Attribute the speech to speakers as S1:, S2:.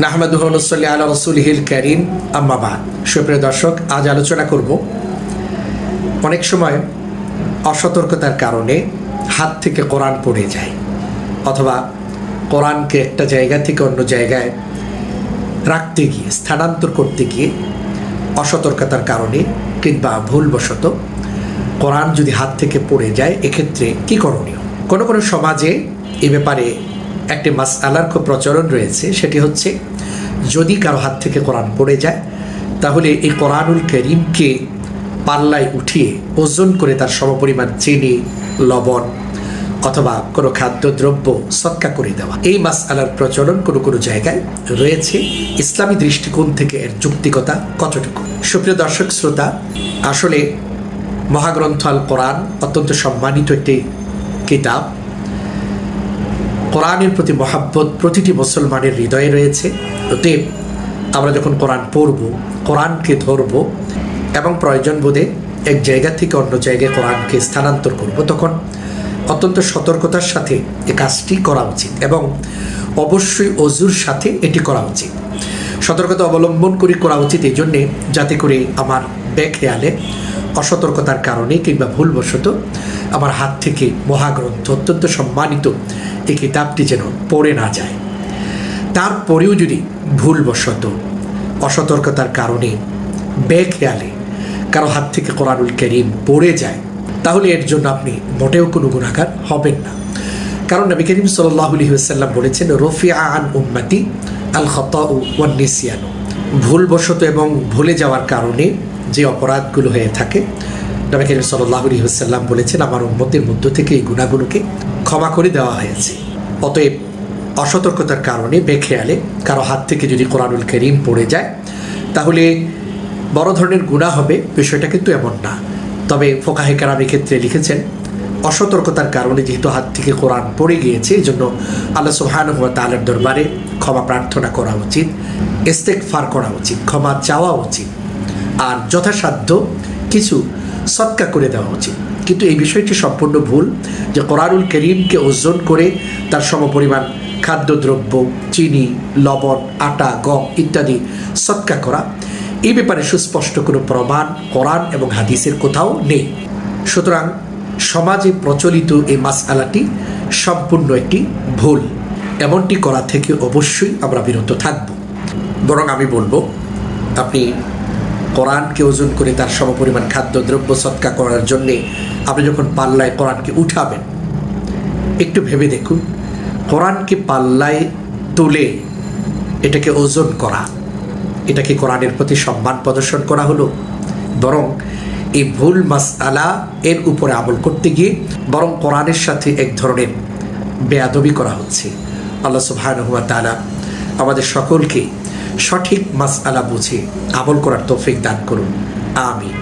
S1: নাহমাদুহু ওয়া নুসাল্লি আলা রাসূলিহিল কারীম আম্মা বা'দ। সুপ্রিয় দর্শক, আজ আলোচনা করব অনেক সময় অসতর্কতার কারণে হাত থেকে কোরআন পড়ে যায়, অথবা কোরআনকে একটা জায়গা থেকে অন্য জায়গায় রাখতে গিয়ে, স্থানান্তর করতে গিয়ে অসতর্কতার কারণে কিংবা ভুলবশত কোরআন যদি হাত থেকে পড়ে যায়, এক্ষেত্রে কি করণীয়? কোনো কোনো সমাজে এ ব্যাপারে একটি মাসআলার খুব প্রচলন রয়েছে। সেটি হচ্ছে, যদি কারো হাত থেকে কোরআন পড়ে যায়, তাহলে এই কোরআনুল কারীমকে পাল্লায় উঠিয়ে ওজন করে তার সমপরিমাণ চিনি, লবণ অথবা কোনো খাদ্যদ্রব্য সদকা করে দেওয়া। এই মাসআলার প্রচলন কোনো কোনো জায়গায় রয়েছে। ইসলামী দৃষ্টিকোণ থেকে এর যৌক্তিকতা কতটুকু? সুপ্রিয় দর্শক শ্রোতা, আসলে মহাগ্রন্থ আল কোরআন অত্যন্ত সম্মানিত একটি কিতাব। কোরআনের প্রতি মহাব্বত প্রতিটি মুসলমানের হৃদয়ে রয়েছে। অতএব আমরা যখন কোরআন পড়ব, কোরআনকে ধরব এবং প্রয়োজন বোধে এক জায়গা থেকে অন্য জায়গায় কোরআনকে স্থানান্তর করব, তখন অত্যন্ত সতর্কতার সাথে এ কাজটি করা উচিত এবং অবশ্যই অজুর সাথে এটি করা উচিত। সতর্কতা অবলম্বন করে করা উচিত এই জন্যে, যাতে করে আমার বেখেয়ালে, অসতর্কতার কারণে কিংবা ভুলবশত আমার হাত থেকে মহাগ্রন্থ, অত্যন্ত সম্মানিত এই কিতাবটি যেন পড়ে না যায়। তারপরেও যদি ভুলবশত, অসতর্কতার কারণে, বেখেয়ালে কারো হাত থেকে কোরআনুল কারীম পড়ে যায়, তাহলে এর জন্য আপনি মোটেও কোনো গুনাহগার হবেন না। কারণ নবী করিম সাল্লাল্লাহু আলাইহি ওয়াসাল্লাম বলেছেন, রফিআ আন উম্মতি আল খাতাউ ওয়ান নিসিয়ান। ভুলবশত এবং ভুলে যাওয়ার কারণে যে অপরাধগুলো হয়ে থাকে, নবী করিম সাল্লাল্লাহু আলাইহি ওয়াসাল্লাম বলেছেন, আমার উম্মতের মধ্য থেকে এই গুনাহগুলোকে ক্ষমা করে দেওয়া হয়েছে। অতএব অসতর্কতার কারণে, বেখেয়ালে কারো হাত থেকে যদি কোরআনুল কারীম পড়ে যায়, তাহলে বড় ধরনের গুনাহ হবে, বিষয়টা কিন্তু এমন না। তবে ফুকাহে কেরাম ক্ষেত্রে লিখেছেন, অসতর্কতার কারণে যেহেতু হাত থেকে কোরআন পড়ে গিয়েছে, এই জন্য আল্লাহ সুবহানাহু ওয়া তাআলার দরবারে ক্ষমা প্রার্থনা করা উচিত, ইস্তেগফার করা উচিত, ক্ষমা চাওয়া উচিত, আর যথাসাধ্য কিছু সদকা করে দেওয়া উচিত। কিন্তু এই বিষয়টি সম্পূর্ণ ভুল যে কোরআনুল কারীমকে ওজন করে তার সমপরিমাণ খাদ্যদ্রব্য, চিনি, লবণ, আটা, গম ইত্যাদি সদকা করা, এই ব্যাপারে সুস্পষ্ট কোনো প্রমাণ কোরআন এবং হাদিসের কোথাও নেই। সুতরাং সমাজে প্রচলিত এই মাসআলাটি সম্পূর্ণ একটি ভুল। এমনটি করা থেকে অবশ্যই আমরা বিরত থাকব। বরং আমি বলবো, আপনি কোরআনকে ওজন করে তার সমপরিমাণ খাদ্যদ্রব্য সদকা করার জন্যে আপনি যখন পাল্লায় কোরআনকে উঠাবেন, একটু ভেবে দেখুন, কোরআনকে পাল্লায় তুলে এটাকে ওজন করা, এটা কি কোরআনের প্রতি সম্মান প্রদর্শন করা হলো? বরং এই ভুল মাসআলা এর উপরে আমল করতে গিয়ে বরং কোরআনের সাথে এক ধরনের বেয়াদবি করা হচ্ছে। আল্লাহ সুবহানাহু ওয়া তাআলা আমাদের সকলকে সঠিক মাসআলা বুঝে আমল করার তৌফিক দান করুন। আমিন।